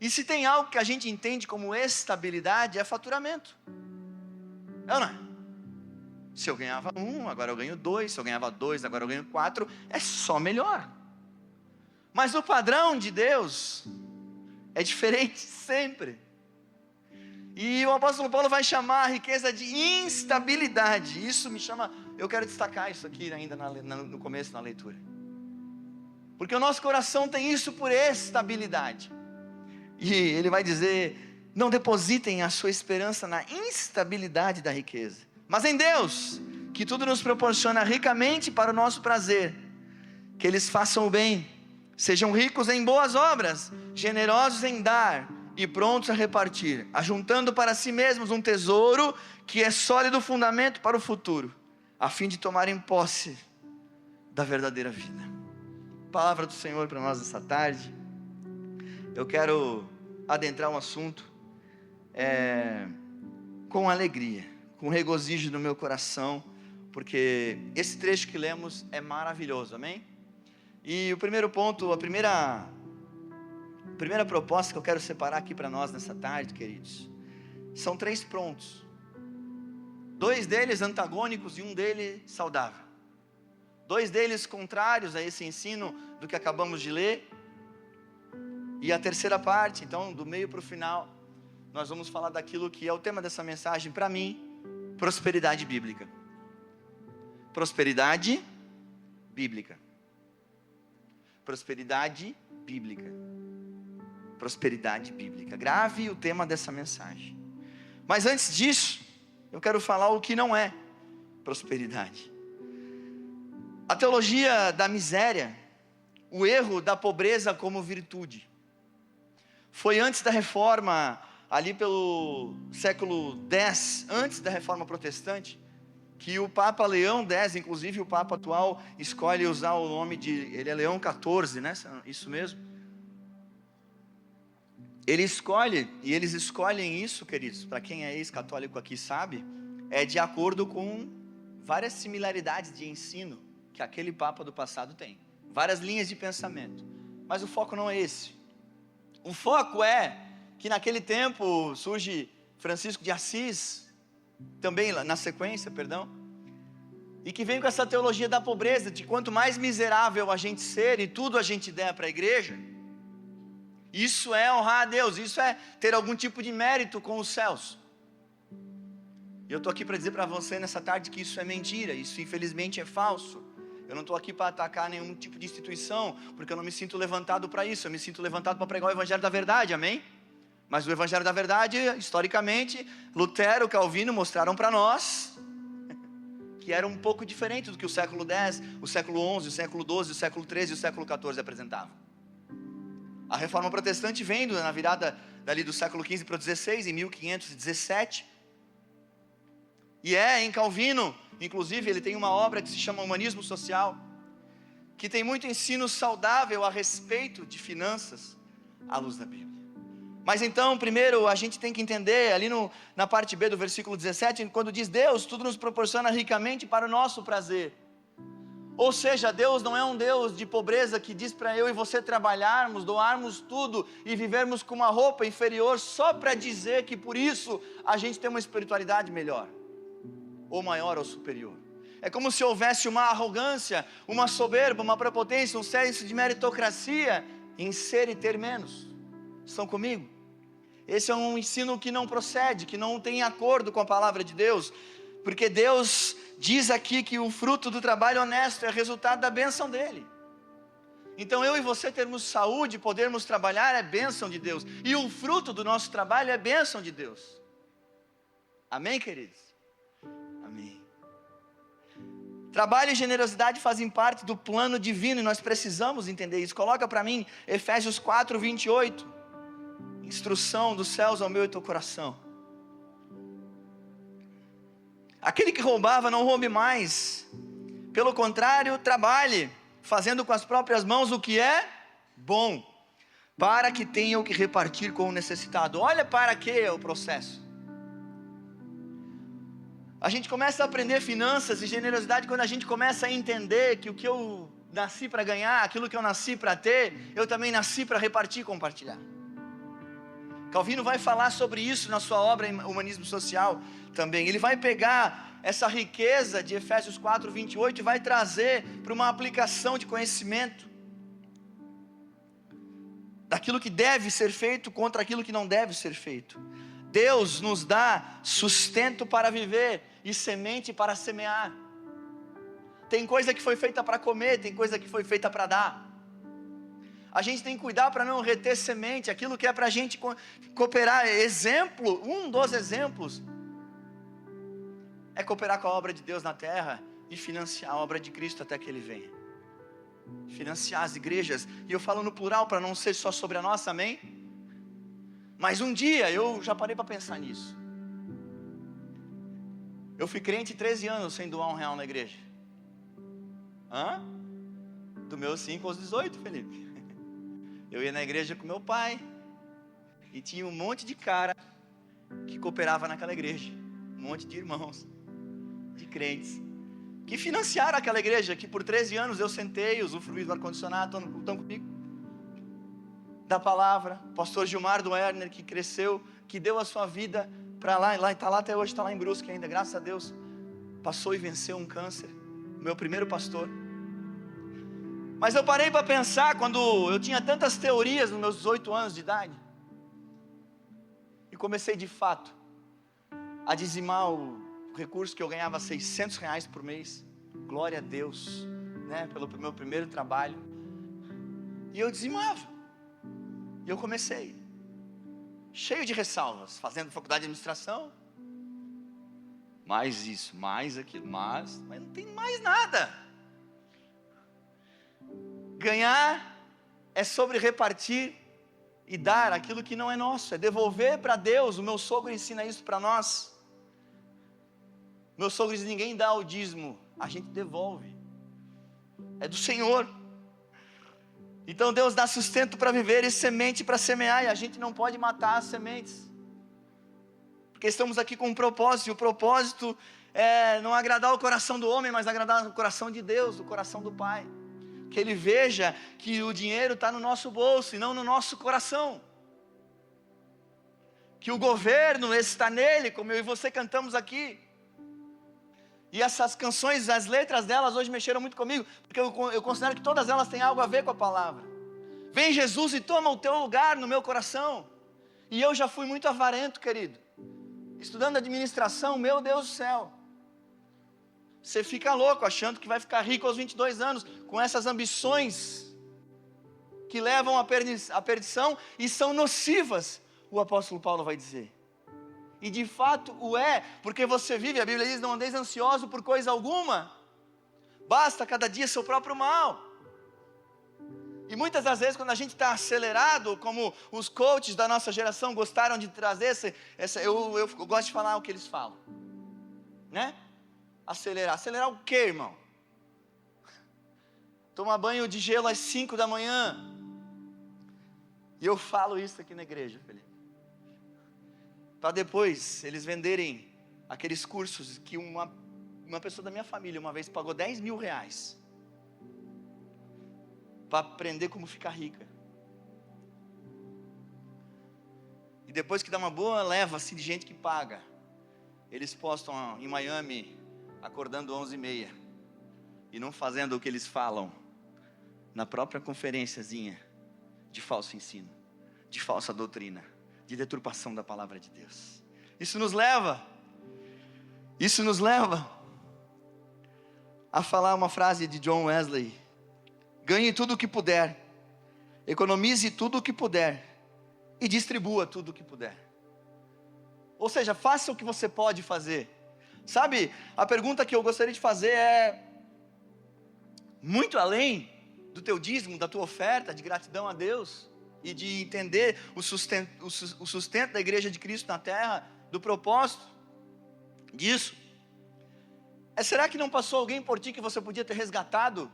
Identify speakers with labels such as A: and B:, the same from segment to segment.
A: E se tem algo que a gente entende como estabilidade, é faturamento. É ou não é? Se eu ganhava 1, agora eu ganho 2. Se eu ganhava 2, agora eu ganho 4. É só melhor. Mas o padrão de Deus é diferente sempre. E o apóstolo Paulo vai chamar a riqueza de instabilidade. Isso me chama, eu quero destacar isso aqui ainda no começo, na leitura. Porque o nosso coração tem isso por estabilidade. E ele vai dizer, não depositem a sua esperança na instabilidade da riqueza, mas em Deus, que tudo nos proporciona ricamente para o nosso prazer. Que eles façam o bem, sejam ricos em boas obras, generosos em dar e prontos a repartir, ajuntando para si mesmos um tesouro que é sólido fundamento para o futuro, a fim de tomarem posse da verdadeira vida. Palavra do Senhor para nós essa tarde. Eu quero adentrar um assunto com alegria, com regozijo no meu coração, porque esse trecho que lemos é maravilhoso, amém? E o primeiro ponto, a primeira proposta que eu quero separar aqui para nós nessa tarde, queridos, são 3 pontos. 2 deles antagônicos e um deles saudável. 2 deles contrários a esse ensino do que acabamos de ler. E a terceira parte, então, do meio para o final, nós vamos falar daquilo que é o tema dessa mensagem para mim: prosperidade bíblica. Prosperidade bíblica. Prosperidade bíblica. Prosperidade bíblica. Grave o tema dessa mensagem. Mas antes disso, eu quero falar o que não é prosperidade. A teologia da miséria, o erro da pobreza como virtude, foi antes da reforma, ali pelo século X, antes da reforma protestante, que o Papa Leão X, inclusive o Papa atual, escolhe usar o nome de, ele é Leão XIV, né? Isso mesmo. Ele escolhe, e eles escolhem isso, queridos, para quem é ex-católico aqui sabe, é de acordo com várias similaridades de ensino que aquele Papa do passado tem, várias linhas de pensamento, mas o foco não é esse. O foco é que naquele tempo surge Francisco de Assis, também na sequência, e que vem com essa teologia da pobreza, de quanto mais miserável a gente ser e tudo a gente der para a igreja, isso é honrar a Deus, isso é ter algum tipo de mérito com os céus. E eu estou aqui para dizer para você nessa tarde que isso é mentira, isso infelizmente é falso. Eu não estou aqui para atacar nenhum tipo de instituição, porque eu não me sinto levantado para isso, eu me sinto levantado para pregar o Evangelho da verdade, amém? Mas o Evangelho da verdade, historicamente, Lutero, Calvino mostraram para nós que era um pouco diferente do que o século X, o século XI, o século XII, o século XIII e o século XIV apresentavam. A reforma protestante vem na virada dali do século XV para o XVI, em 1517, e em Calvino, inclusive ele tem uma obra que se chama Humanismo Social, que tem muito ensino saudável a respeito de finanças à luz da Bíblia. Mas então, primeiro a gente tem que entender, ali na parte B do versículo 17, quando diz Deus, tudo nos proporciona ricamente para o nosso prazer. Ou seja, Deus não é um Deus de pobreza que diz para eu e você trabalharmos, doarmos tudo e vivermos com uma roupa inferior só para dizer que por isso a gente tem uma espiritualidade melhor, ou maior ou superior. É como se houvesse uma arrogância, uma soberba, uma prepotência, um senso de meritocracia em ser e ter menos. Estão comigo? Esse é um ensino que não procede, que não tem acordo com a palavra de Deus, porque Deus diz aqui que o fruto do trabalho honesto é resultado da bênção dele. Então eu e você termos saúde, podermos trabalhar é bênção de Deus, e o fruto do nosso trabalho é bênção de Deus. Amém, queridos? Amém. Trabalho e generosidade fazem parte do plano divino, e nós precisamos entender isso. Coloca para mim Efésios 4, 28, instrução dos céus ao meu e teu coração. Aquele que roubava não roube mais, pelo contrário, trabalhe, fazendo com as próprias mãos o que é bom, para que tenha o que repartir com o necessitado. Olha para que é o processo. A gente começa a aprender finanças e generosidade quando a gente começa a entender que o que eu nasci para ganhar, aquilo que eu nasci para ter, eu também nasci para repartir e compartilhar. Calvino vai falar sobre isso na sua obra em Humanismo Social também. Ele vai pegar essa riqueza de Efésios 4:28 e vai trazer para uma aplicação de conhecimento daquilo que deve ser feito contra aquilo que não deve ser feito. Deus nos dá sustento para viver e semente para semear. Tem coisa que foi feita para comer, tem coisa que foi feita para dar. A gente tem que cuidar para não reter semente, aquilo que é para a gente cooperar. Exemplo, um dos exemplos é cooperar com a obra de Deus na terra e financiar a obra de Cristo até que Ele venha. Financiar as igrejas, e eu falo no plural para não ser só sobre a nossa, amém? Mas um dia, eu já parei para pensar nisso. Eu fui crente 13 anos sem doar R$1 na igreja. Do meus 5 aos 18, Felipe. Eu ia na igreja com meu pai, e tinha um monte de cara que cooperava naquela igreja. Um monte de irmãos, de crentes, que financiaram aquela igreja, que por 13 anos eu sentei, usufruí do ar-condicionado, estão comigo? Da palavra, pastor Gilmar do Werner, que cresceu, que deu a sua vida para lá, e está lá até hoje, está lá em Brusque ainda, graças a Deus, passou e venceu um câncer, meu primeiro pastor. Mas eu parei para pensar, quando eu tinha tantas teorias nos meus 18 anos de idade, e comecei de fato a dizimar o recurso que eu ganhava R$600 por mês, glória a Deus, né, pelo meu primeiro trabalho, e eu dizimava, e eu comecei, cheio de ressalvas, fazendo faculdade de administração, mais isso, mais aquilo, mas não tem mais nada. Ganhar é sobre repartir e dar aquilo que não é nosso, é devolver para Deus. O meu sogro ensina isso para nós. Meu sogro diz: ninguém dá o dízimo, a gente devolve, é do Senhor. Então Deus dá sustento para viver e semente para semear, e a gente não pode matar as sementes, porque estamos aqui com um propósito, e o propósito é não agradar o coração do homem, mas agradar o coração de Deus, o coração do Pai. Que Ele veja que o dinheiro está no nosso bolso e não no nosso coração, que o governo está nele, como eu e você cantamos aqui. E essas canções, as letras delas hoje mexeram muito comigo, porque eu considero que todas elas têm algo a ver com a palavra. Vem Jesus e toma o teu lugar no meu coração. E eu já fui muito avarento, querido, estudando administração, meu Deus do céu. Você fica louco achando que vai ficar rico aos 22 anos, com essas ambições que levam à perdição e são nocivas, o apóstolo Paulo vai dizer. E de fato o é, porque você vive, a Bíblia diz: não andeis ansioso por coisa alguma, basta cada dia seu próprio mal. E muitas das vezes, quando a gente está acelerado, como os coaches da nossa geração gostaram de trazer, eu gosto de falar o que eles falam, né? Acelerar o quê, irmão? Tomar banho de gelo às 5 da manhã. E eu falo isso aqui na igreja, Felipe, para depois eles venderem aqueles cursos que uma pessoa da minha família uma vez pagou R$10.000 para aprender como ficar rica. E depois que dá uma boa leva assim, de gente que paga, eles postam em Miami, acordando 11h30 e não fazendo o que eles falam na própria conferenciazinha de falso ensino, de falsa doutrina, de deturpação da palavra de Deus. Isso nos leva a falar uma frase de John Wesley: ganhe tudo o que puder, economize tudo o que puder e distribua tudo o que puder. Ou seja, faça o que você pode fazer. Sabe, a pergunta que eu gostaria de fazer é: muito além do teu dízimo, da tua oferta de gratidão a Deus, e de entender o sustento da igreja de Cristo na terra, do propósito disso, será que não passou alguém por ti que você podia ter resgatado,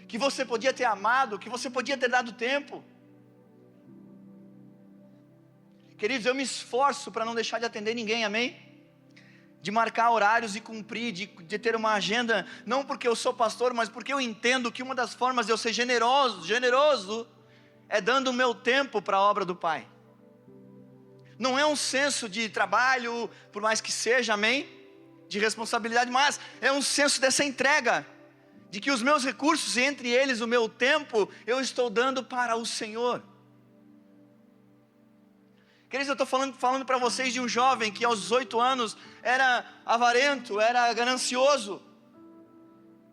A: que você podia ter amado, que você podia ter dado tempo? Queridos, eu me esforço para não deixar de atender ninguém, amém? De marcar horários e cumprir, de ter uma agenda, não porque eu sou pastor, mas porque eu entendo que uma das formas de eu ser generoso, é dando o meu tempo para a obra do Pai. Não é um senso de trabalho, por mais que seja, amém? De responsabilidade, mas é um senso dessa entrega, de que os meus recursos, entre eles o meu tempo, eu estou dando para o Senhor. Queridos, eu estou falando para vocês de um jovem que aos 18 anos era avarento, era ganancioso,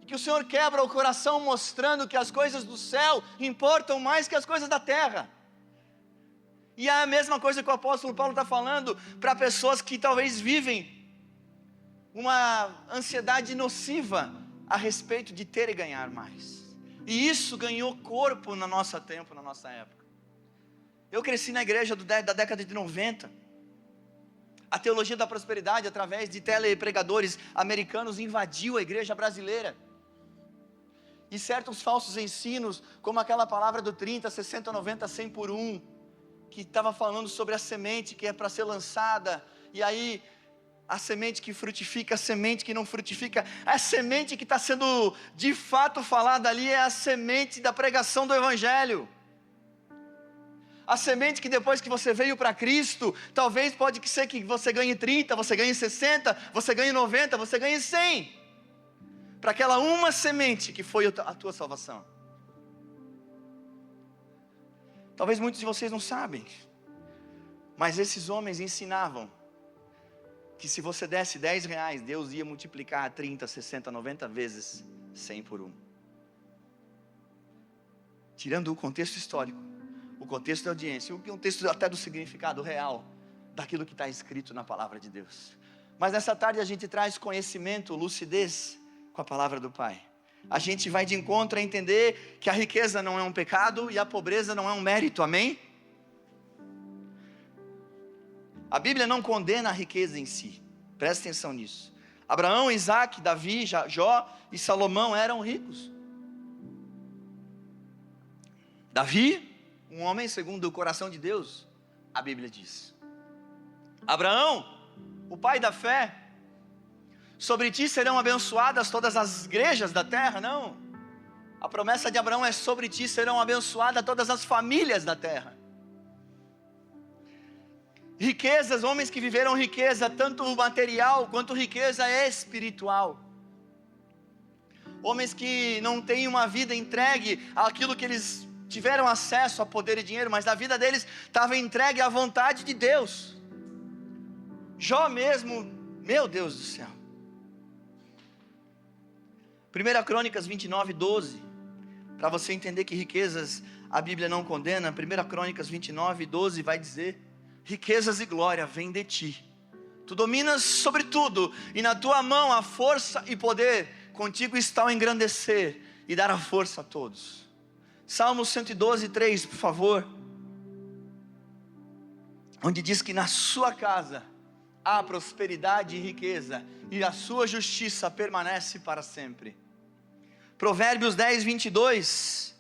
A: e que o Senhor quebra o coração mostrando que as coisas do céu importam mais que as coisas da terra. E é a mesma coisa que o apóstolo Paulo está falando para pessoas que talvez vivem uma ansiedade nociva a respeito de ter e ganhar mais. E isso ganhou corpo no nosso tempo, na nossa época. Eu cresci na igreja da década de 90. A teologia da prosperidade, através de telepregadores americanos, invadiu a igreja brasileira. E certos falsos ensinos, como aquela palavra do 30, 60, 90, 100 por 1, que estava falando sobre a semente que é para ser lançada, e aí a semente que frutifica, a semente que não frutifica, a semente que está sendo de fato falada ali é a semente da pregação do Evangelho. A semente que depois que você veio para Cristo, talvez pode ser que você ganhe 30, você ganhe 60, você ganhe 90, você ganhe 100. Para aquela uma semente que foi a tua salvação. Talvez muitos de vocês não sabem, mas esses homens ensinavam que se você desse 10 reais, Deus ia multiplicar 30, 60, 90 vezes 100 por 1. Tirando o contexto histórico, o contexto da audiência, o contexto até do significado real daquilo que está escrito na palavra de Deus. Mas nessa tarde a gente traz conhecimento, lucidez com a palavra do Pai. A gente vai de encontro a entender que a riqueza não é um pecado e a pobreza não é um mérito, amém? A Bíblia não condena a riqueza em si, presta atenção nisso. Abraão, Isaac, Davi, Jó e Salomão eram ricos. Davi, um homem segundo o coração de Deus, a Bíblia diz. Abraão, o pai da fé, sobre ti serão abençoadas todas as igrejas da terra, não. A promessa de Abraão é: sobre ti serão abençoadas todas as famílias da terra. Riquezas, homens que viveram riqueza, tanto material quanto riqueza espiritual. Homens que não têm uma vida entregue àquilo que eles tiveram acesso a poder e dinheiro, mas a vida deles estava entregue à vontade de Deus. Jó mesmo, meu Deus do céu. 1 Crônicas 29, 12, para você entender que riquezas a Bíblia não condena. 1 Crônicas 29, 12 vai dizer: riquezas e glória vêm de ti, tu dominas sobre tudo, e na tua mão há força e poder, contigo está o engrandecer e dar a força a todos. Salmo 112, 3, por favor, onde diz que na sua casa há prosperidade e riqueza, e a sua justiça permanece para sempre. Provérbios 10, 22,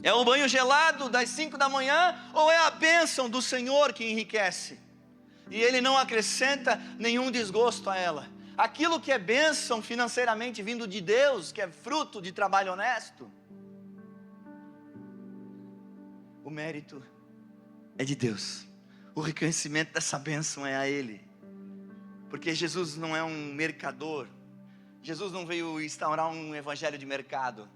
A: é o banho gelado das 5 da manhã, ou é a bênção do Senhor que enriquece, e Ele não acrescenta nenhum desgosto a ela. Aquilo que é bênção financeiramente vindo de Deus, que é fruto de trabalho honesto, o mérito é de Deus, o reconhecimento dessa bênção é a Ele, porque Jesus não é um mercador, Jesus não veio instaurar um evangelho de mercado,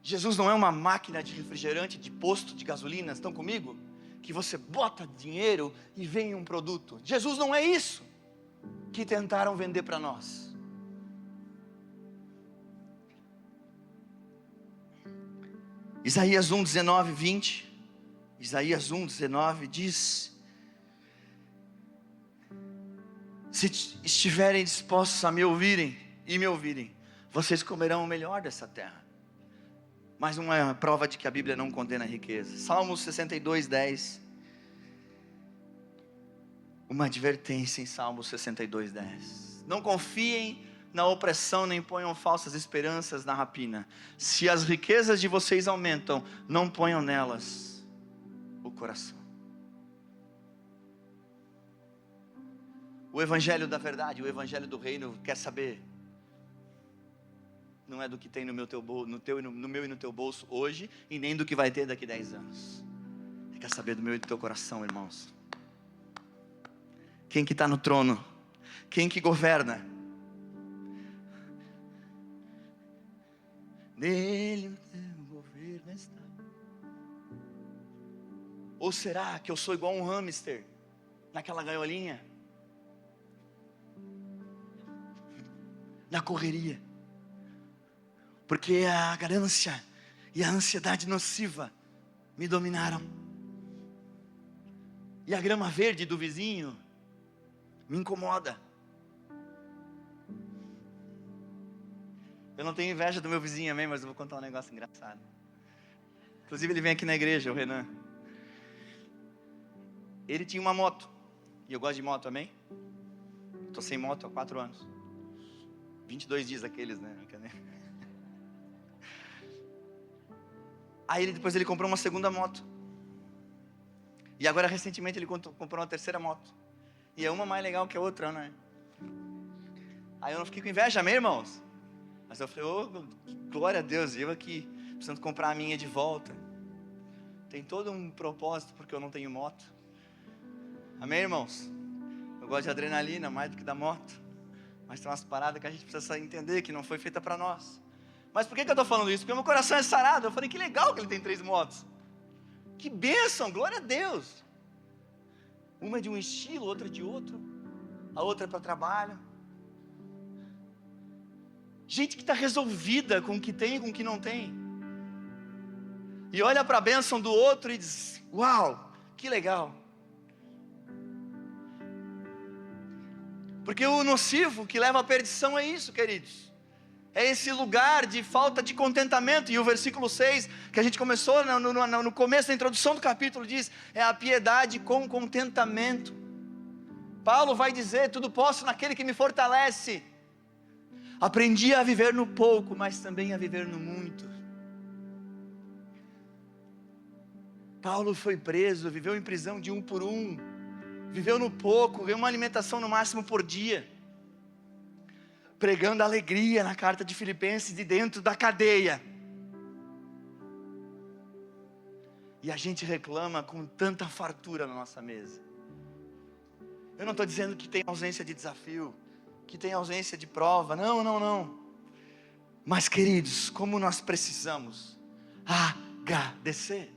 A: Jesus não é uma máquina de refrigerante, de posto de gasolina, estão comigo? Que você bota dinheiro e vem um produto. Jesus não é isso que tentaram vender para nós. Isaías 1, 19, 20. Isaías 1, 19 diz: se estiverem dispostos a me ouvirem e me ouvirem, vocês comerão o melhor dessa terra. Mais uma prova de que a Bíblia não condena a riqueza. Salmo 62, 10. Uma advertência em Salmo 62, 10. Não confiem na opressão, nem ponham falsas esperanças na rapina. Se as riquezas de vocês aumentam, não ponham nelas o coração. O evangelho da verdade, o evangelho do reino, quer saber? Não é do que tem no meu e no teu bolso hoje, e nem do que vai ter daqui a 10 anos. quer saber do meu e do teu coração, irmãos? Quem que está no trono? Quem que governa? Nele o teu governo está. Ou será que eu sou igual um hamster naquela gaiolinha? Na correria. Porque a ganância e a ansiedade nociva me dominaram. E a grama verde do vizinho me incomoda. Eu não tenho inveja do meu vizinho, amém? Mas eu vou contar um negócio engraçado. Inclusive ele vem aqui na igreja, o Renan. Ele tinha uma moto. E eu gosto de moto, amém? Estou sem moto há 4 anos. 22 dias aqueles, né? Aí depois ele comprou uma segunda moto. E agora recentemente ele comprou uma terceira moto. E é uma mais legal que a outra, né? Aí eu não fiquei com inveja, amém, irmãos? Mas eu falei, glória a Deus, eu aqui precisando comprar a minha de volta. Tem todo um propósito porque eu não tenho moto. Amém, irmãos? Eu gosto de adrenalina mais do que da moto. Mas tem umas paradas que a gente precisa entender que não foi feita para nós. Mas por que eu estou falando isso? Porque meu coração é sarado. Eu falei, que legal que ele tem 3 motos. Que bênção, glória a Deus. Uma é de um estilo, outra é de outro. A outra é para trabalho. Gente que está resolvida com o que tem e com o que não tem. E olha para a bênção do outro e diz, uau, que legal. Porque o nocivo que leva à perdição é isso, queridos. É esse lugar de falta de contentamento. E o versículo 6, que a gente começou no começo da introdução do capítulo, diz, é a piedade com contentamento. Paulo vai dizer, tudo posso naquele que me fortalece. Aprendi a viver no pouco, mas também a viver no muito. Paulo foi preso, viveu em prisão de 1 por 1. Viveu no pouco, ganhou uma alimentação no máximo por dia. Pregando alegria na carta de Filipenses de dentro da cadeia. E a gente reclama com tanta fartura na nossa mesa. Eu não estou dizendo que tem ausência de desafio, que tem ausência de prova, não. Mas queridos, como nós precisamos agradecer,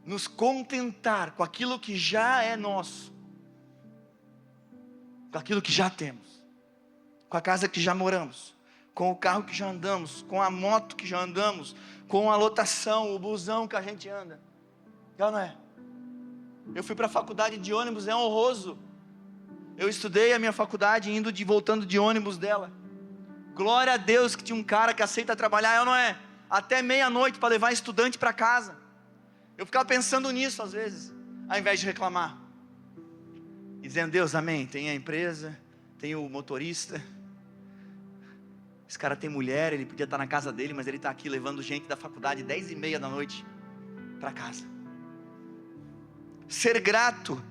A: nos contentar com aquilo que já é nosso, com aquilo que já temos, com a casa que já moramos, com o carro que já andamos, com a moto que já andamos, com a lotação, o busão que a gente anda. Não é? Eu fui para a faculdade de ônibus, é honroso. Eu estudei a minha faculdade voltando de ônibus dela. Glória a Deus que tinha um cara que aceita trabalhar, não é? Até meia-noite para levar estudante para casa. Eu ficava pensando nisso às vezes, ao invés de reclamar. E dizendo, Deus, amém, tem a empresa, tem o motorista. Esse cara tem mulher, ele podia estar na casa dele, mas ele está aqui levando gente da faculdade 10h30 da noite para casa. Ser grato,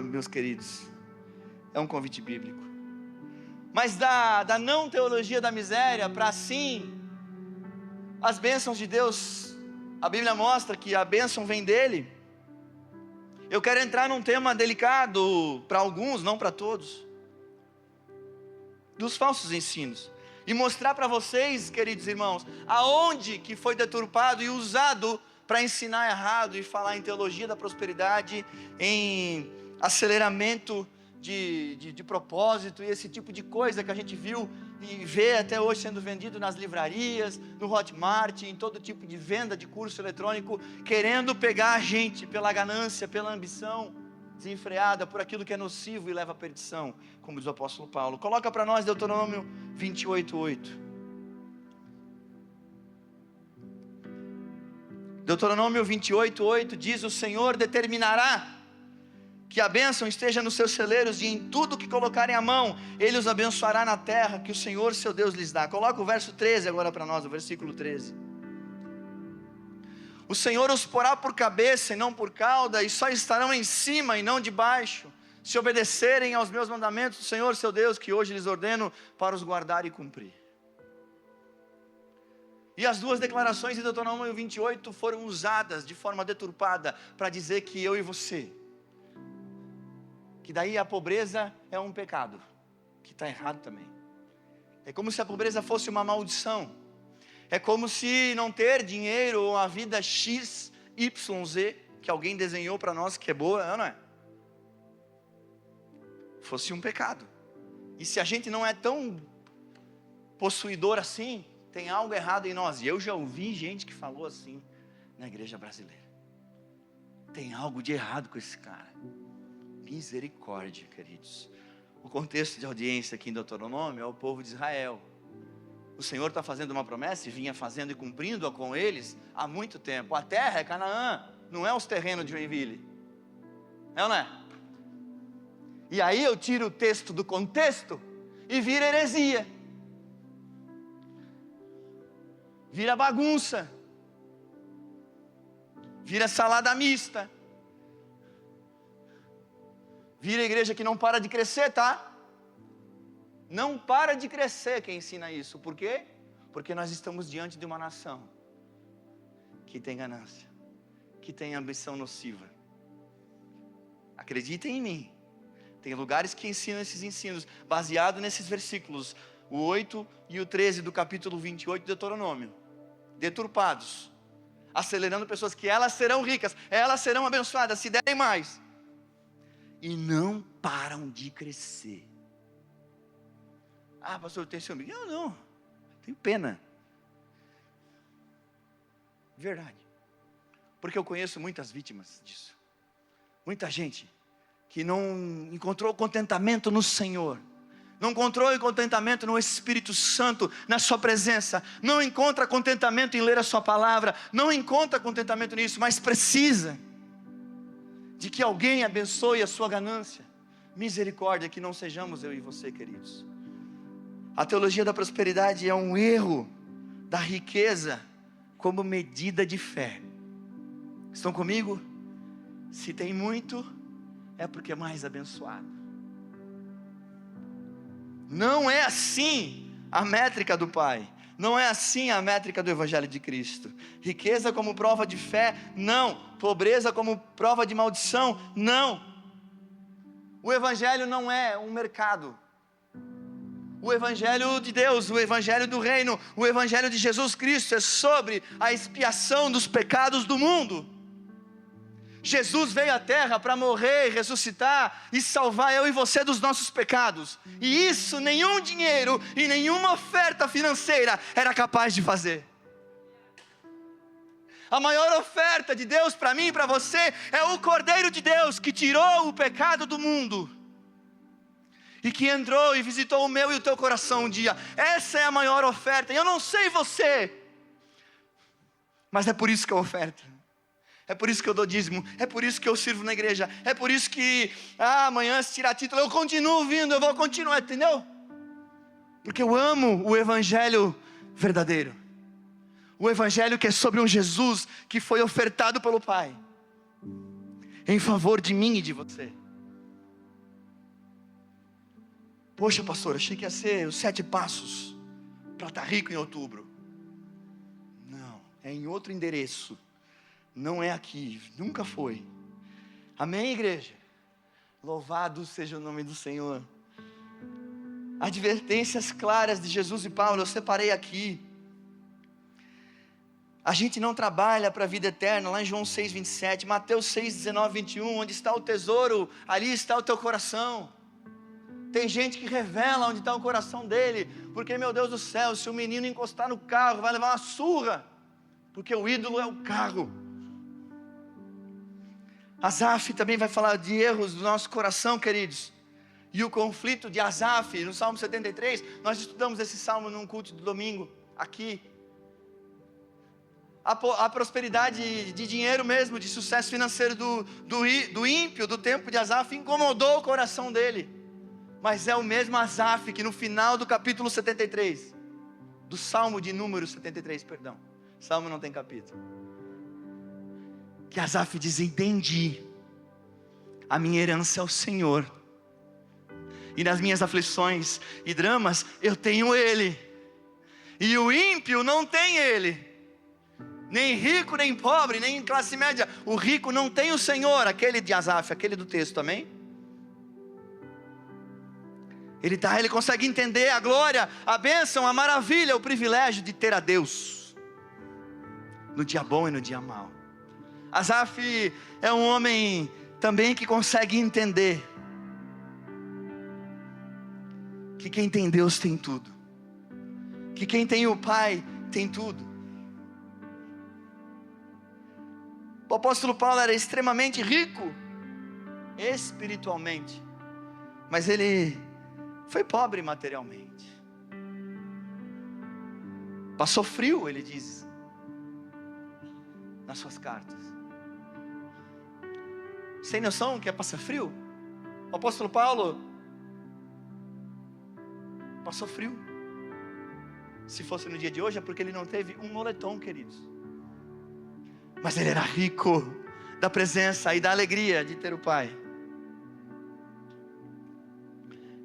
A: meus queridos, é um convite bíblico. Mas da não teologia da miséria para sim as bênçãos de Deus, a Bíblia mostra que a bênção vem dele. Eu quero entrar num tema delicado para alguns, não para todos, dos falsos ensinos, e mostrar para vocês, queridos irmãos, aonde que foi deturpado e usado para ensinar errado e falar em teologia da prosperidade, em aceleramento de propósito e esse tipo de coisa que a gente viu e vê até hoje sendo vendido nas livrarias, no Hotmart, em todo tipo de venda de curso eletrônico, querendo pegar a gente pela ganância, pela ambição desenfreada, por aquilo que é nocivo e leva à perdição, como diz o apóstolo Paulo. Coloca para nós Deuteronômio 28:8. Deuteronômio 28:8 diz, o Senhor determinará que a bênção esteja nos seus celeiros, e em tudo que colocarem a mão, Ele os abençoará na terra que o Senhor seu Deus lhes dá. Coloca o verso 13 agora para nós, o versículo 13. O Senhor os porá por cabeça e não por cauda, e só estarão em cima e não debaixo, se obedecerem aos meus mandamentos do Senhor seu Deus, que hoje lhes ordeno para os guardar e cumprir. E as duas declarações de Deuteronômio 28 foram usadas de forma deturpada para dizer que eu e você, que daí a pobreza é um pecado, que está errado também. É como se a pobreza fosse uma maldição. É como se não ter dinheiro ou a vida X, Y, Z, que alguém desenhou para nós que é boa, não é? Fosse um pecado. E se a gente não é tão possuidor assim, tem algo errado em nós. E eu já ouvi gente que falou assim na igreja brasileira. Tem algo de errado com esse cara. Misericórdia, queridos. O contexto de audiência aqui em Deuteronômio é o povo de Israel. O Senhor está fazendo uma promessa e vinha fazendo e cumprindo-a com eles há muito tempo. A terra é Canaã, não é os terrenos de Joinville. É ou não é? E aí eu tiro o texto do contexto e vira heresia. Vira bagunça. Vira salada mista. Vira igreja que não para de crescer, tá? Não para de crescer quem ensina isso. Por quê? Porque nós estamos diante de uma nação que tem ganância, que tem ambição nociva. Acreditem em mim. Tem lugares que ensinam esses ensinos, baseado nesses versículos, o 8 e o 13 do capítulo 28 de Deuteronômio. Deturpados, acelerando pessoas que elas serão ricas, elas serão abençoadas, se derem mais. E não param de crescer. Ah, pastor, tem ciúme? Não, tenho pena. Verdade. Porque eu conheço muitas vítimas disso. Muita gente que não encontrou contentamento no Senhor, não encontrou contentamento no Espírito Santo, na sua presença, não encontra contentamento em ler a sua palavra, não encontra contentamento nisso, mas precisa de que alguém abençoe a sua ganância. Misericórdia, que não sejamos eu e você, queridos. A teologia da prosperidade é um erro da riqueza como medida de fé. Estão comigo? Se tem muito, é porque é mais abençoado. Não é assim a métrica do Pai. Não é assim a métrica do Evangelho de Cristo. Riqueza como prova de fé, não. Pobreza como prova de maldição, não. O Evangelho não é um mercado. O Evangelho de Deus, o Evangelho do Reino, o Evangelho de Jesus Cristo é sobre a expiação dos pecados do mundo. Jesus veio à terra para morrer, ressuscitar e salvar eu e você dos nossos pecados. E isso nenhum dinheiro e nenhuma oferta financeira era capaz de fazer. A maior oferta de Deus para mim e para você é o Cordeiro de Deus que tirou o pecado do mundo. E que entrou e visitou o meu e o teu coração um dia. Essa é a maior oferta. E eu não sei você, mas é por isso que eu oferto. É por isso que eu dou dízimo. É por isso que eu sirvo na igreja. É por isso que amanhã se tirar título eu continuo vindo. Eu vou continuar, entendeu? Porque eu amo o Evangelho verdadeiro. O Evangelho que é sobre um Jesus que foi ofertado pelo Pai em favor de mim e de você. Poxa, pastor, achei que ia ser os 7 passos para estar rico em outubro. Não, é em outro endereço. Não é aqui, nunca foi. Amém, igreja? Louvado seja o nome do Senhor. Advertências claras de Jesus e Paulo, eu separei aqui. A gente não trabalha para a vida eterna, lá em João 6,27, Mateus 6,19, 21, onde está o tesouro, ali está o teu coração. Tem gente que revela onde está o coração dele, porque meu Deus do céu, se o menino encostar no carro, vai levar uma surra, porque o ídolo é o carro. Asaf também vai falar de erros do nosso coração, queridos, e o conflito de Asaf, no Salmo 73, nós estudamos esse salmo num culto de domingo, aqui. A prosperidade de dinheiro mesmo, de sucesso financeiro do ímpio, do tempo de Asaf, incomodou o coração dele. Mas é o mesmo Asaf que no final do capítulo 73, do Salmo de número 73, perdão, Salmo não tem capítulo, que Asaf diz: entendi, a minha herança é o Senhor, e nas minhas aflições e dramas, eu tenho Ele. E o ímpio não tem ele. Nem rico, nem pobre, nem classe média. O rico não tem o Senhor, aquele de Asaf, aquele do texto, amém? Ele consegue entender a glória, a bênção, a maravilha, o privilégio de ter a Deus. No dia bom e no dia mau. Asaf é um homem também que consegue entender que quem tem Deus tem tudo. Que quem tem o Pai tem tudo. O apóstolo Paulo era extremamente rico espiritualmente, mas ele foi pobre materialmente. Passou frio, ele diz nas suas cartas. Sem noção que é passar frio? O apóstolo Paulo passou frio. Se fosse no dia de hoje é porque ele não teve um moletom, queridos. Mas ele era rico da presença e da alegria de ter o Pai.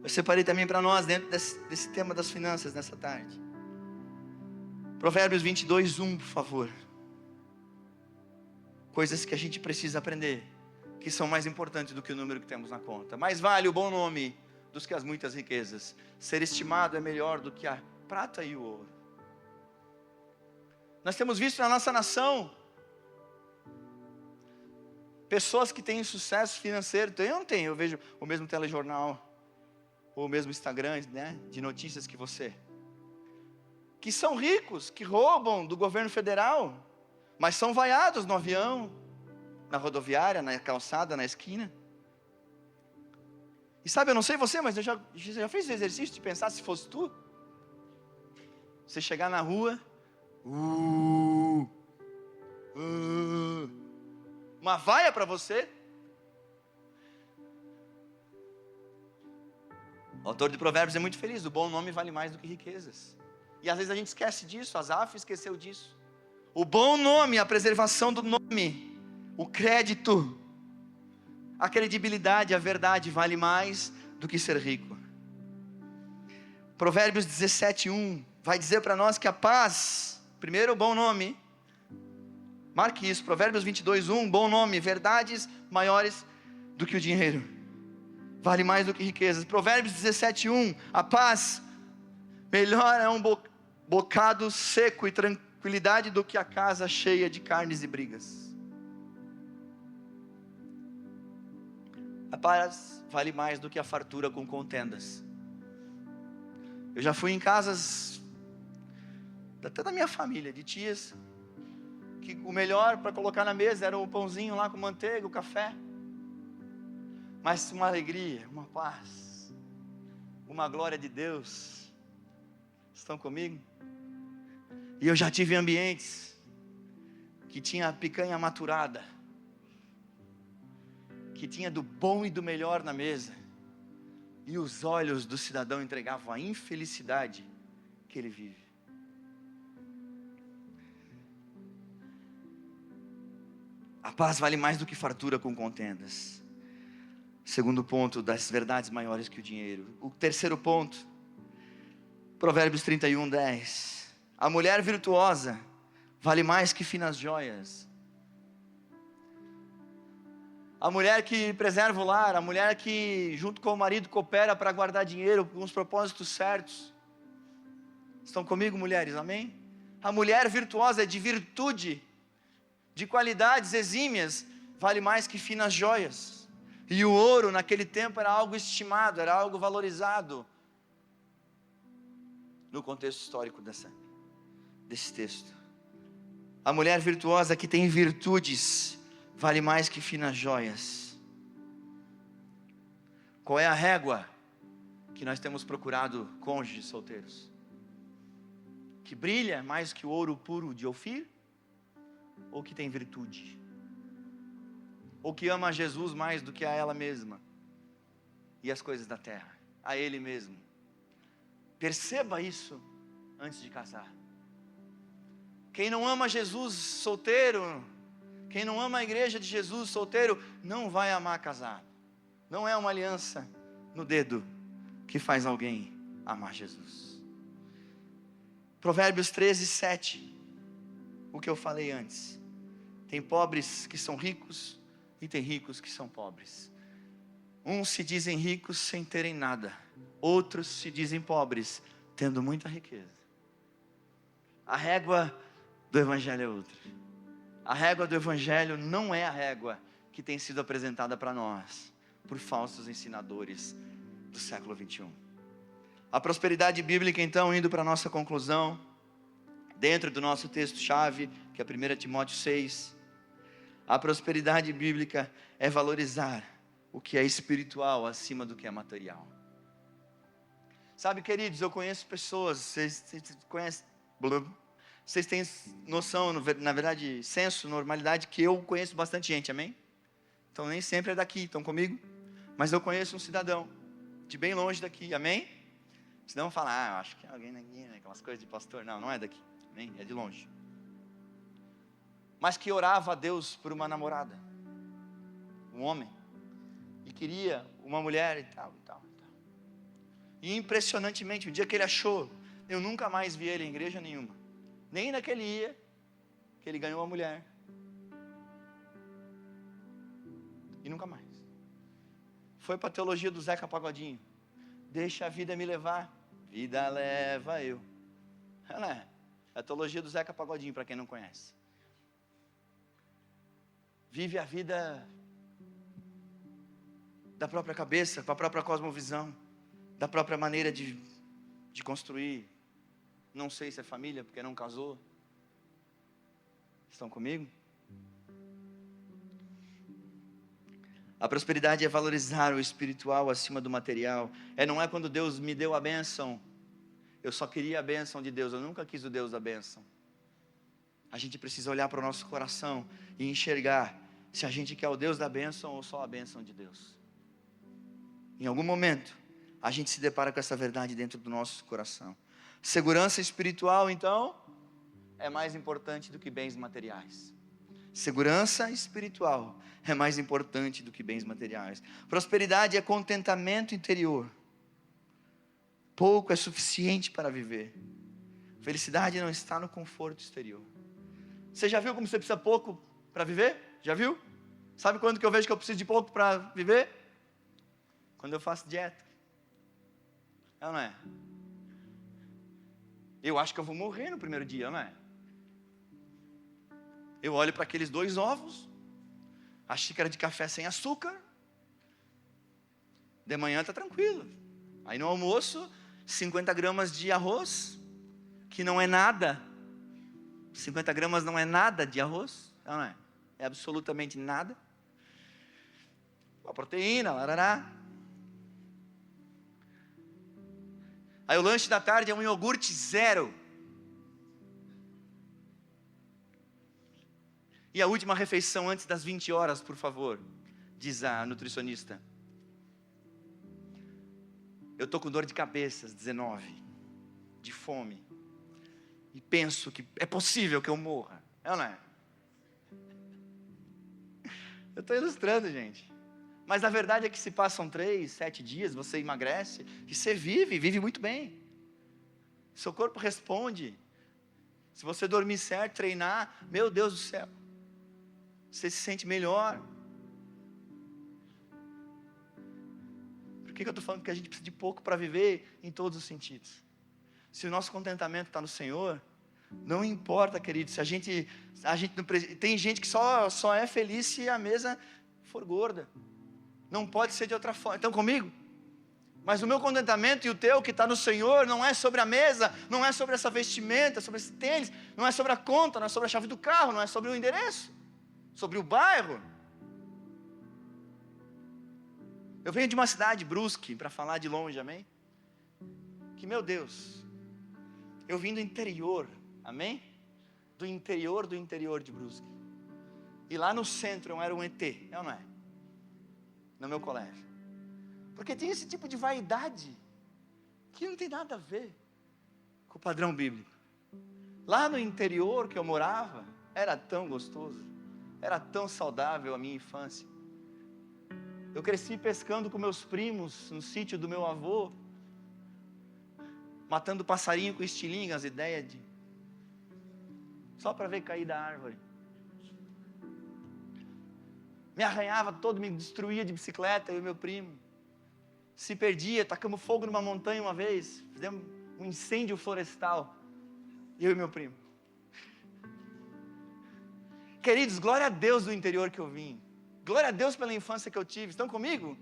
A: Eu separei também para nós, dentro desse tema das finanças, nessa tarde. Provérbios 22:1, por favor. Coisas que a gente precisa aprender, que são mais importantes do que o número que temos na conta. Mais vale o bom nome do que as muitas riquezas. Ser estimado é melhor do que a prata e o ouro. Nós temos visto na nossa nação pessoas que têm sucesso financeiro. Eu não tenho, eu vejo o mesmo telejornal, ou o mesmo Instagram, né, de notícias que você. Que são ricos, que roubam do governo federal, mas são vaiados no avião, na rodoviária, na calçada, na esquina. E sabe, eu não sei você, mas você já fez o exercício de pensar se fosse tu? Você chegar na rua, uma vaia para você. O autor de Provérbios é muito feliz. O bom nome vale mais do que riquezas. E às vezes a gente esquece disso. Asaf esqueceu disso. O bom nome, a preservação do nome, o crédito, a credibilidade, a verdade vale mais do que ser rico. Provérbios 17:1 vai dizer para nós que a paz, primeiro o bom nome, marque isso, Provérbios 22:1, bom nome, verdades maiores do que o dinheiro, vale mais do que riquezas. Provérbios 17:1, a paz, melhor é um bocado seco e tranquilidade do que a casa cheia de carnes e brigas. A paz vale mais do que a fartura com contendas. Eu já fui em casas, até da minha família, de tias, que o melhor para colocar na mesa era o pãozinho lá com manteiga, o café. Mas uma alegria, uma paz, uma glória de Deus. Estão comigo? E eu já tive ambientes que tinha picanha maturada, que tinha do bom e do melhor na mesa, e os olhos do cidadão entregavam a infelicidade que ele vive. A paz vale mais do que fartura com contendas. Segundo ponto, das verdades maiores que o dinheiro. O terceiro ponto, Provérbios 31:10. A mulher virtuosa vale mais que finas joias. A mulher que preserva o lar, a mulher que junto com o marido coopera para guardar dinheiro com os propósitos certos. Estão comigo, mulheres? Amém? A mulher virtuosa é de virtude, de qualidades exímias, vale mais que finas joias. E o ouro naquele tempo era algo estimado, era algo valorizado. No contexto histórico desse texto. A mulher virtuosa que tem virtudes vale mais que finas joias. Qual é a régua que nós temos procurado cônjuges solteiros? Que brilha mais que o ouro puro de Ofir? Ou que tem virtude? Ou que ama a Jesus mais do que a ela mesma e as coisas da terra, a Ele mesmo? Perceba isso antes de casar. Quem não ama Jesus solteiro, quem não ama a igreja de Jesus solteiro, não vai amar casado. Não é uma aliança no dedo que faz alguém amar Jesus. Provérbios 13, 7. O que eu falei antes. Tem pobres que são ricos e tem ricos que são pobres. Uns se dizem ricos sem terem nada. Outros se dizem pobres, tendo muita riqueza. A régua do Evangelho é outra. A régua do Evangelho não é a régua que tem sido apresentada para nós por falsos ensinadores do século 21. A prosperidade bíblica, então, indo para a nossa conclusão, dentro do nosso texto-chave, que é 1 Timóteo 6, a prosperidade bíblica é valorizar o que é espiritual acima do que é material. Sabe, queridos, eu conheço pessoas, vocês conhecem, vocês têm noção, na verdade, senso, normalidade, que eu conheço bastante gente, amém? Então nem sempre é daqui, estão comigo? Mas eu conheço um cidadão, de bem longe daqui, amém? Senão falar, eu acho que é alguém daqui, né? Aquelas coisas de pastor, não é daqui, amém? É de longe. Mas que orava a Deus por uma namorada, um homem, e queria uma mulher e tal. E impressionantemente, o dia que ele achou, eu nunca mais vi ele em igreja nenhuma. Nem naquele dia que ele ganhou uma mulher. E nunca mais. Foi para a teologia do Zeca Pagodinho. Deixa a vida me levar, vida leva eu. Ela é a teologia do Zeca Pagodinho, para quem não conhece. Vive a vida da própria cabeça, com a própria cosmovisão, da própria maneira de construir. Não sei se é família, porque não casou. Estão comigo? A prosperidade é valorizar o espiritual acima do material. Não é quando Deus me deu a bênção. Eu só queria a bênção de Deus, eu nunca quis o Deus da bênção. A gente precisa olhar para o nosso coração e enxergar se a gente quer o Deus da bênção ou só a bênção de Deus. Em algum momento, a gente se depara com essa verdade dentro do nosso coração. Segurança espiritual, então, é mais importante do que bens materiais. Segurança espiritual é mais importante do que bens materiais. Prosperidade é contentamento interior. Pouco é suficiente para viver. Felicidade não está no conforto exterior. Você já viu como você precisa pouco para viver? Já viu? Sabe quando que eu vejo que eu preciso de pouco para viver? Quando eu faço dieta. É ou não é? Eu acho que eu vou morrer no primeiro dia, não é? Eu olho para aqueles 2 ovos, a xícara de café sem açúcar. De manhã está tranquilo. Aí no almoço, 50 gramas de arroz, que não é nada. 50 gramas não é nada de arroz, não é? É absolutamente nada. A proteína, larará. Aí o lanche da tarde é um iogurte 0. E a última refeição antes das 20 horas, por favor, diz a nutricionista. Eu estou com dor de cabeça, às 19, de fome. E penso que é possível que eu morra. É ou não é? Eu estou ilustrando, gente. Mas a verdade é que se passam 3, 7 dias, você emagrece e você vive muito bem. Seu corpo responde. Se você dormir certo, treinar, meu Deus do céu, você se sente melhor. Por que eu estou falando que a gente precisa de pouco para viver em todos os sentidos? Se o nosso contentamento está no Senhor, não importa, querido, se a gente não, tem gente que só é feliz se a mesa for gorda. Não pode ser de outra forma. Estão comigo? Mas o meu contentamento e o teu que está no Senhor não é sobre a mesa, não é sobre essa vestimenta, sobre esse tênis, não é sobre a conta, não é sobre a chave do carro, não é sobre o endereço, sobre o bairro. Eu venho de uma cidade, Brusque, para falar de longe, amém? Que, meu Deus, eu vim do interior, amém? Do interior de Brusque. E lá no centro eu era um ET, é ou não é? No meu colégio. Porque tem esse tipo de vaidade que não tem nada a ver com o padrão bíblico. Lá no interior que eu morava, era tão gostoso, era tão saudável a minha infância. Eu cresci pescando com meus primos no sítio do meu avô, matando passarinho com estilingue, as ideias de só para ver cair da árvore. Me arranhava todo, me destruía de bicicleta, eu e meu primo. Se perdia, tacamos fogo numa montanha uma vez, fizemos um incêndio florestal, eu e meu primo. Queridos, glória a Deus do interior que eu vim. Glória a Deus pela infância que eu tive. Estão comigo?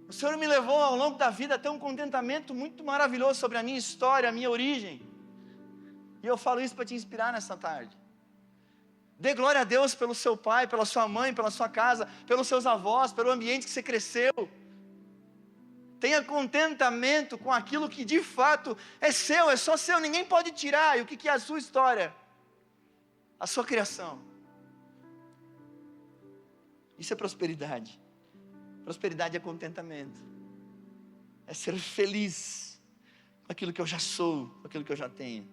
A: O Senhor me levou ao longo da vida a ter um contentamento muito maravilhoso sobre a minha história, a minha origem. E eu falo isso para te inspirar nessa tarde. Dê glória a Deus pelo seu pai, pela sua mãe, pela sua casa, pelos seus avós, pelo ambiente que você cresceu. Tenha contentamento com aquilo que de fato é seu, é só seu, ninguém pode tirar. E o que é a sua história? A sua criação. Isso é prosperidade. Prosperidade é contentamento. É ser feliz com aquilo que eu já sou, com aquilo que eu já tenho.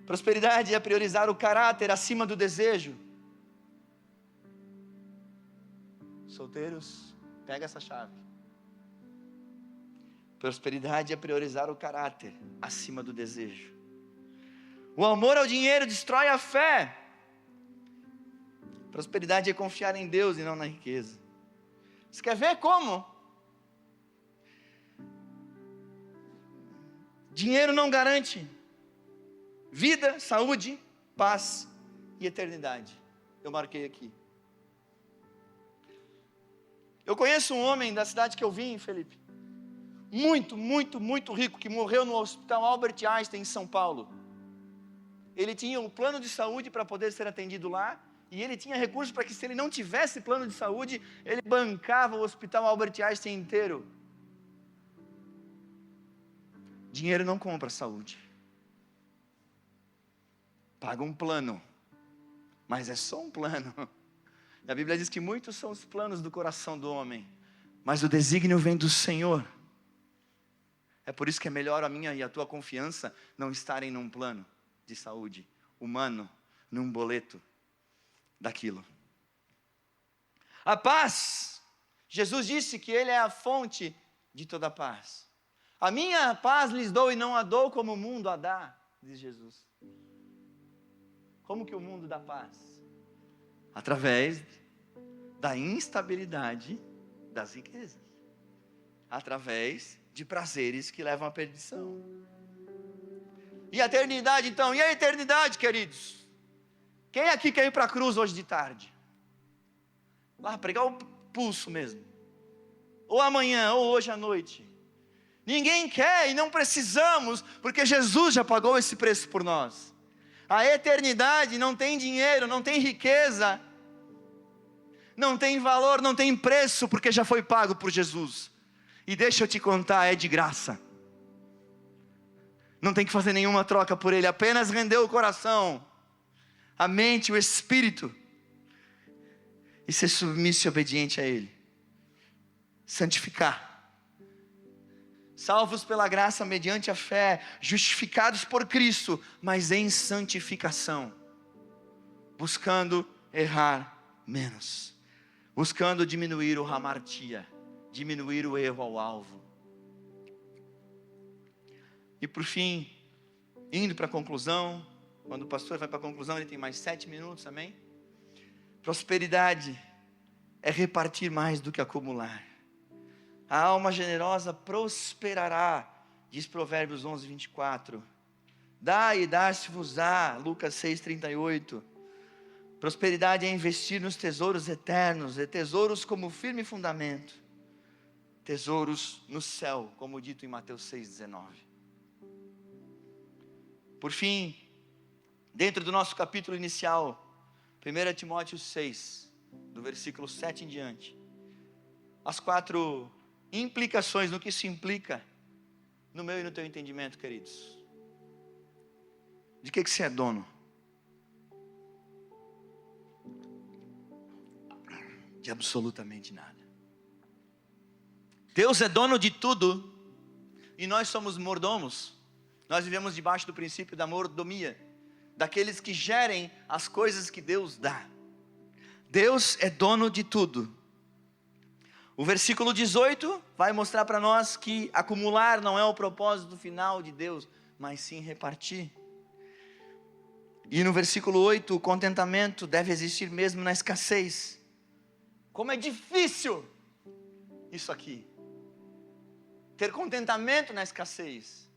A: Prosperidade é priorizar o caráter acima do desejo. Solteiros, pega essa chave. Prosperidade é priorizar o caráter acima do desejo. O amor ao dinheiro destrói a fé. Prosperidade é confiar em Deus e não na riqueza. Você quer ver como? Dinheiro não garante vida, saúde, paz e eternidade. Eu marquei aqui. Eu conheço um homem da cidade que eu vim, Felipe, muito rico, que morreu no hospital Albert Einstein em São Paulo. Ele tinha um plano de saúde para poder ser atendido lá, e ele tinha recursos para que, se ele não tivesse plano de saúde, ele bancava o hospital Albert Einstein inteiro. Dinheiro não compra saúde. Paga um plano, mas é só um plano. A Bíblia diz que muitos são os planos do coração do homem, mas o desígnio vem do Senhor. É por isso que é melhor a minha e a tua confiança não estarem num plano de saúde humano, num boleto daquilo. A paz, Jesus disse que Ele é a fonte de toda a paz. A minha paz lhes dou e não a dou como o mundo a dá, diz Jesus. Como que o mundo dá paz? Através da instabilidade das riquezas. Através de prazeres que levam à perdição. E a eternidade então? E a eternidade, queridos? Quem aqui quer ir para a cruz hoje de tarde? Lá, pregar o pulso mesmo. Ou amanhã, ou hoje à noite. Ninguém quer e não precisamos, porque Jesus já pagou esse preço por nós. A eternidade não tem dinheiro, não tem riqueza, não tem valor, não tem preço, porque já foi pago por Jesus. E deixa eu te contar, é de graça. Não tem que fazer nenhuma troca por Ele, apenas render o coração, a mente, o espírito, e ser submisso e obediente a Ele. Santificar. Salvos pela graça mediante a fé, justificados por Cristo, mas em santificação, buscando errar menos, buscando diminuir o hamartia, diminuir o erro ao alvo. E por fim, indo para a conclusão, quando o pastor vai para a conclusão, ele tem mais 7 minutos, amém? Prosperidade é repartir mais do que acumular. A alma generosa prosperará, diz Provérbios 11, 24. Dá e dar-se-vos-á, Lucas 6, 38. Prosperidade é investir nos tesouros eternos, e tesouros como firme fundamento. Tesouros no céu, como dito em Mateus 6, 19. Por fim, dentro do nosso capítulo inicial, 1 Timóteo 6, do versículo 7 em diante, as 4 implicações, no que isso implica no meu e no teu entendimento, queridos. De que você é dono? De absolutamente nada. Deus é dono de tudo e nós somos mordomos. Nós vivemos debaixo do princípio da mordomia, daqueles que gerem as coisas que Deus dá. Deus é dono de tudo. O versículo 18 vai mostrar para nós que acumular não é o propósito final de Deus, mas sim repartir. E no versículo 8, o contentamento deve existir mesmo na escassez. Como é difícil isso aqui. Ter contentamento na escassez.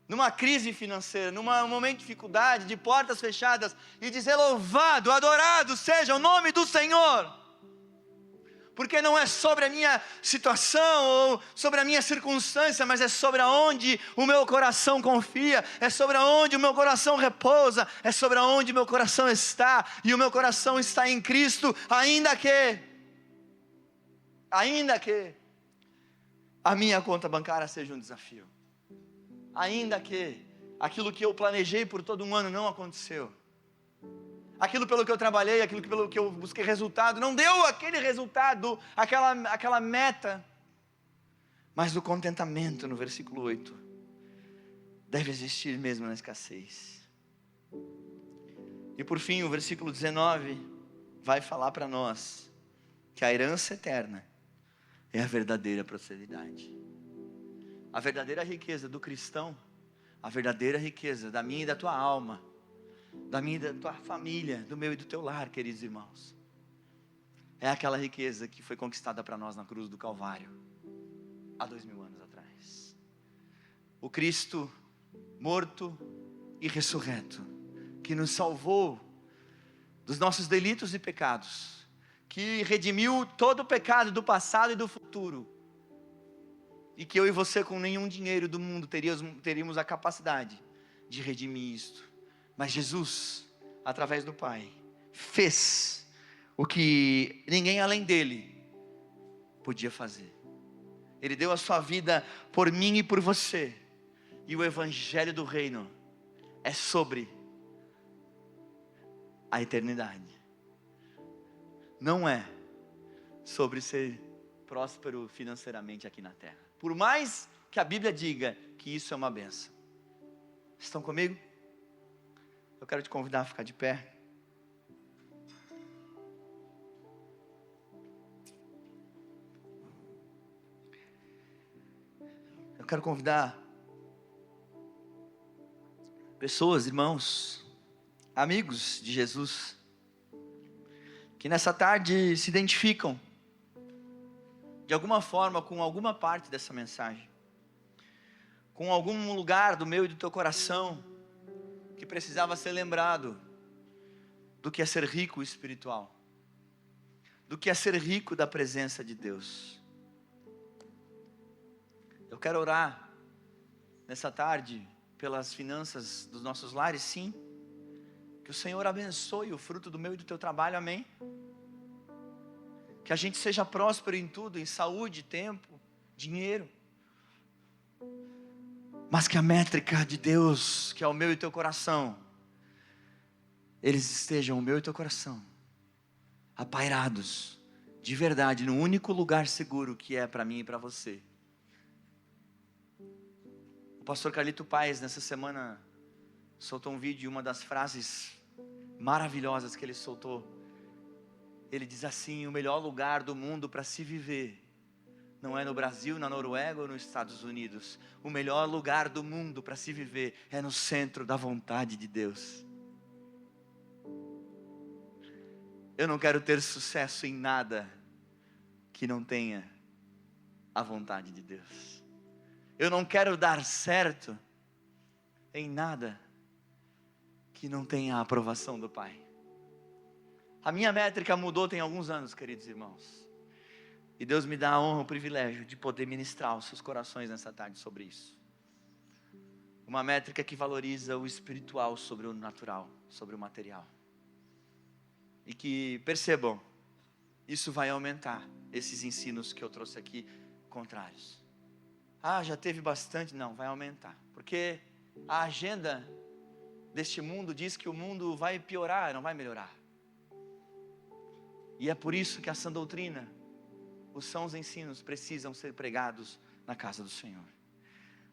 A: Numa crise financeira, num momento de dificuldade, de portas fechadas, e dizer louvado, adorado seja o nome do Senhor. Porque não é sobre a minha situação ou sobre a minha circunstância, mas é sobre aonde o meu coração confia, é sobre aonde o meu coração repousa, é sobre aonde o meu coração está, e o meu coração está em Cristo, ainda que a minha conta bancária seja um desafio, ainda que aquilo que eu planejei por todo um ano não aconteceu, aquilo pelo que eu trabalhei, aquilo pelo que eu busquei resultado, não deu aquele resultado, aquela meta. Mas o contentamento, no versículo 8, deve existir mesmo na escassez. E por fim, o versículo 19 vai falar para nós que a herança eterna é a verdadeira prosperidade. A verdadeira riqueza do cristão, a verdadeira riqueza da minha e da tua alma, da minha e da tua família, do meu e do teu lar, queridos irmãos, é aquela riqueza que foi conquistada para nós na cruz do Calvário, há 2000 anos atrás. O Cristo morto e ressurreto, que nos salvou dos nossos delitos e pecados, que redimiu todo o pecado do passado e do futuro, e que eu e você com nenhum dinheiro do mundo teríamos a capacidade de redimir isto. Mas Jesus, através do Pai, fez o que ninguém além dele podia fazer. Ele deu a sua vida por mim e por você. E o evangelho do reino é sobre a eternidade. Não é sobre ser próspero financeiramente aqui na terra. Por mais que a Bíblia diga que isso é uma bênção. Estão comigo? Eu quero te convidar a ficar de pé. Eu quero convidar pessoas, irmãos, amigos de Jesus, que nessa tarde se identificam de alguma forma com alguma parte dessa mensagem, com algum lugar do meu e do teu coração que precisava ser lembrado do que é ser rico espiritual, do que é ser rico da presença de Deus. Eu quero orar nessa tarde pelas finanças dos nossos lares, sim. Que o Senhor abençoe o fruto do meu e do teu trabalho, amém? Que a gente seja próspero em tudo, em saúde, tempo, dinheiro. Mas que a métrica de Deus, que é o meu e teu coração, eles estejam, o meu e teu coração, apairados, de verdade, no único lugar seguro que é para mim e para você. O pastor Carlito Paes, nessa semana, soltou um vídeo, e uma das frases maravilhosas que ele soltou, ele diz assim: o melhor lugar do mundo para se viver, não é no Brasil, na Noruega ou nos Estados Unidos. O melhor lugar do mundo para se viver é no centro da vontade de Deus. Eu não quero ter sucesso em nada que não tenha a vontade de Deus. Eu não quero dar certo em nada que não tenha a aprovação do Pai. A minha métrica mudou tem alguns anos, queridos irmãos. E Deus me dá a honra, o privilégio de poder ministrar os seus corações nessa tarde sobre isso. Uma métrica que valoriza o espiritual sobre o natural, sobre o material. E que percebam, isso vai aumentar, esses ensinos que eu trouxe aqui, contrários. Ah, já teve bastante? Não, vai aumentar. Porque a agenda deste mundo diz que o mundo vai piorar, não vai melhorar. E é por isso que a sã doutrina, os sãos ensinos precisam ser pregados na casa do Senhor.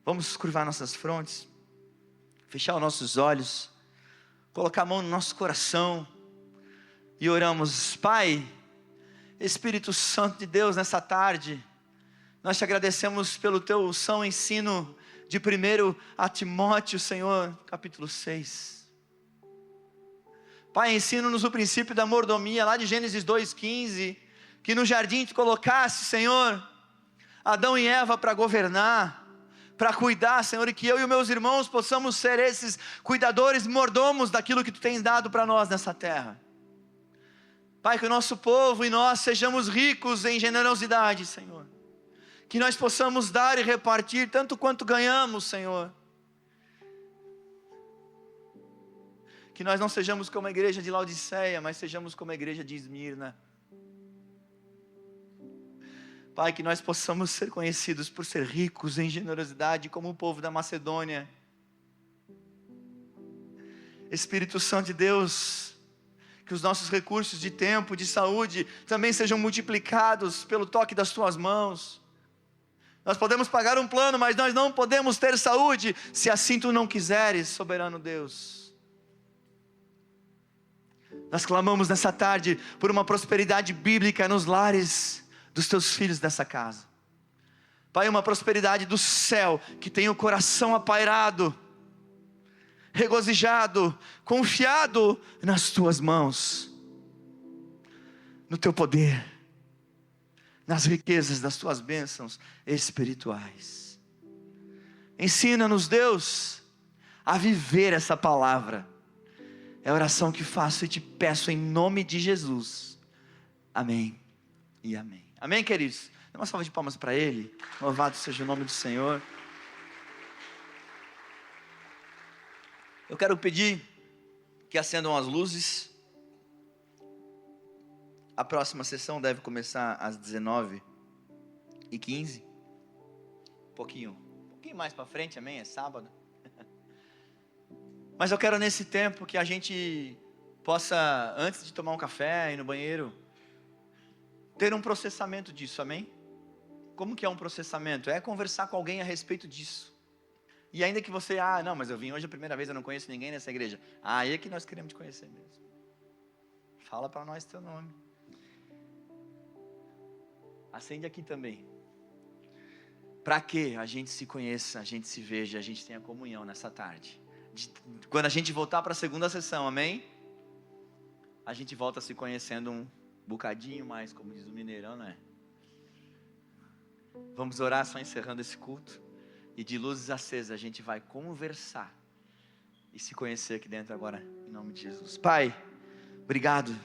A: Vamos curvar nossas frontes, fechar os nossos olhos, colocar a mão no nosso coração e oramos. Pai, Espírito Santo de Deus, nessa tarde, nós te agradecemos pelo teu são ensino de 1 a Timóteo, Senhor, capítulo 6. Pai, ensina-nos o princípio da mordomia, lá de Gênesis 2,15, que no jardim Tu colocasse, Senhor, Adão e Eva para governar, para cuidar, Senhor, e que eu e os meus irmãos possamos ser esses cuidadores, mordomos daquilo que Tu tens dado para nós nessa terra. Pai, que o nosso povo e nós sejamos ricos em generosidade, Senhor, que nós possamos dar e repartir tanto quanto ganhamos, Senhor, que nós não sejamos como a igreja de Laodiceia, mas sejamos como a igreja de Esmirna. Pai, que nós possamos ser conhecidos por ser ricos em generosidade, como o povo da Macedônia. Espírito Santo de Deus, que os nossos recursos de tempo, de saúde, também sejam multiplicados pelo toque das Tuas mãos. Nós podemos pagar um plano, mas nós não podemos ter saúde, se assim Tu não quiseres, soberano Deus. Nós clamamos nessa tarde por uma prosperidade bíblica nos lares dos Teus filhos dessa casa. Pai, uma prosperidade do céu, que tenha o coração apairado, regozijado, confiado nas Tuas mãos, no Teu poder, nas riquezas das Tuas bênçãos espirituais. Ensina-nos, Deus, a viver essa palavra. É a oração que faço e te peço em nome de Jesus. Amém e amém. Amém, queridos? Dá uma salva de palmas para Ele. Louvado seja o nome do Senhor. Eu quero pedir que acendam as luzes. A próxima sessão deve começar às 19h15. Um pouquinho mais para frente, amém? É sábado. Mas eu quero nesse tempo que a gente possa, antes de tomar um café, ir no banheiro, ter um processamento disso, amém? Como que é um processamento? É conversar com alguém a respeito disso. E ainda que você, não, mas eu vim hoje a primeira vez, eu não conheço ninguém nessa igreja. Aí é que nós queremos te conhecer mesmo. Fala para nós teu nome. Acende aqui também. Para que a gente se conheça, a gente se veja, a gente tenha comunhão nessa tarde. Quando a gente voltar para a segunda sessão, amém? A gente volta se conhecendo um bocadinho mais, como diz o mineirão, não é? Vamos orar só encerrando esse culto. E de luzes acesas a gente vai conversar e se conhecer aqui dentro agora, em nome de Jesus. Pai, obrigado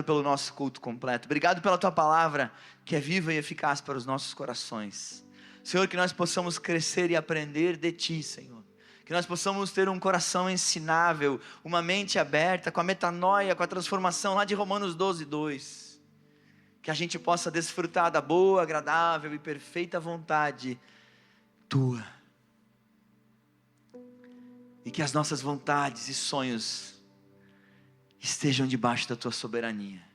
A: pelo nosso culto completo. Obrigado pela Tua palavra, que é viva e eficaz para os nossos corações. Senhor, que nós possamos crescer e aprender de Ti, Senhor. Que nós possamos ter um coração ensinável, uma mente aberta, com a metanoia, com a transformação lá de Romanos 12:2. Que a gente possa desfrutar da boa, agradável e perfeita vontade Tua. E que as nossas vontades e sonhos estejam debaixo da Tua soberania.